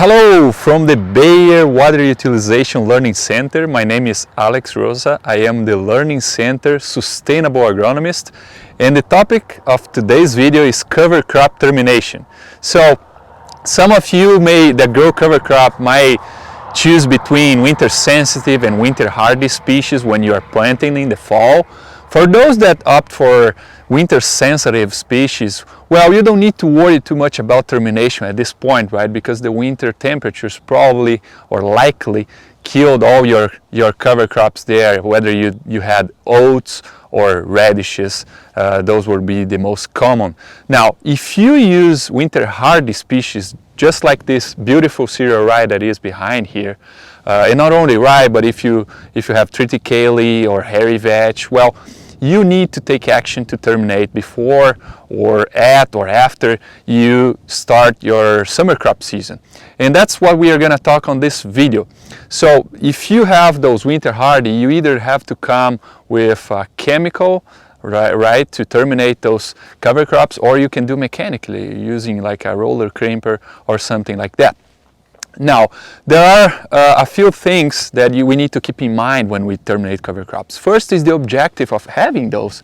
Hello from the Bayer Water Utilization Learning Center. My name is Alex Rosa. I am the Learning Center Sustainable Agronomist, and the topic of today's video is cover crop termination. So some of you that grow cover crop might choose between winter sensitive and winter hardy species when you are planting in the fall. For those that opt for winter sensitive species, well, you don't need to worry too much about termination at this point, right? Because the winter temperatures probably or likely killed all your cover crops there, whether you had oats or radishes. Those would be the most common. Now, if you use winter hardy species, just like this beautiful cereal rye that is behind here, and not only rye, but if you have triticale or hairy vetch, well, you need to take action to terminate before or after you start your summer crop season. And that's what we are going to talk on this video. So if you have those winter hardy, you either have to come with a chemical, right, to terminate those cover crops, or you can do mechanically using like a roller crimper or something like that. Now, there are a few things that we need to keep in mind when we terminate cover crops. First is the objective of having those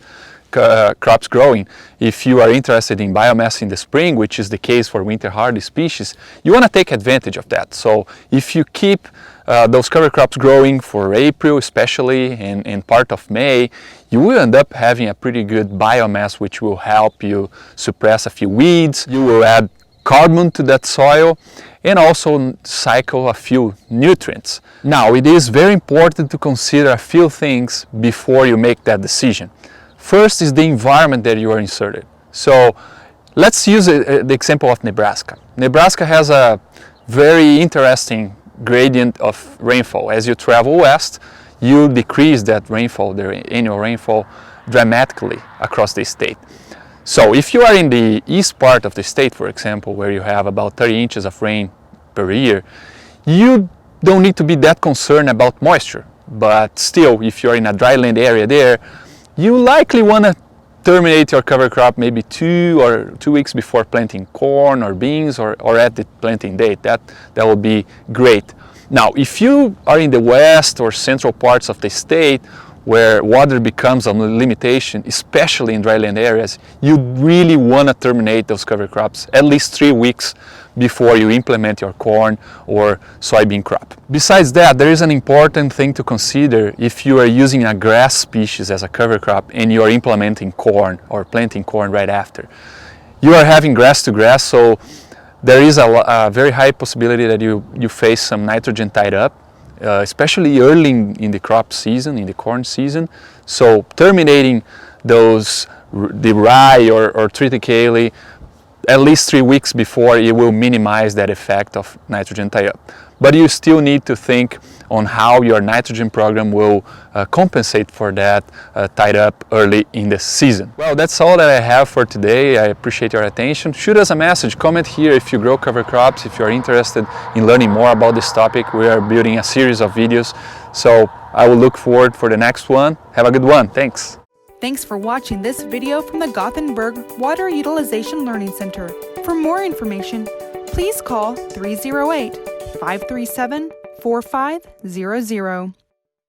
crops growing. If you are interested in biomass in the spring, which is the case for winter hardy species, you want to take advantage of that. So if you keep those cover crops growing for April especially and part of May, you will end up having a pretty good biomass which will help you suppress a few weeds. You will add carbon to that soil and also cycle a few nutrients. Now, it is very important to consider a few things before you make that decision. First is the environment that you are inserted. So let's use the example of Nebraska. Nebraska has a very interesting gradient of rainfall. As you travel west, you decrease that rainfall, the annual rainfall, dramatically across the state. So if you are in the east part of the state, for example, where you have about 30 inches of rain per year, you don't need to be that concerned about moisture. But still, if you're in a dryland area there, you likely want to terminate your cover crop maybe 2 weeks before planting corn or beans or at the planting date. That would be great. Now, if you are in the west or central parts of the state, where water becomes a limitation, especially in dryland areas, you really want to terminate those cover crops at least 3 weeks before you implement your corn or soybean crop. Besides that, there is an important thing to consider if you are using a grass species as a cover crop and you are implementing corn or planting corn right after. You are having grass to grass, so there is a very high possibility that you face some nitrogen tied up, especially early in the crop season, in the corn season. So terminating the rye or triticale at least 3 weeks before, it will minimize that effect of nitrogen tie-up. But you still need to think on how your nitrogen program will compensate for that tied up early in the season. Well, that's all that I have for today. I appreciate your attention. Shoot us a message, comment here if you grow cover crops, if you're interested in learning more about this topic. We are building a series of videos, so I will look forward for the next one. Have a good one. Thanks. Thanks for watching this video from the Gothenburg Water Utilization Learning Center. For more information, please call 308-537-4500.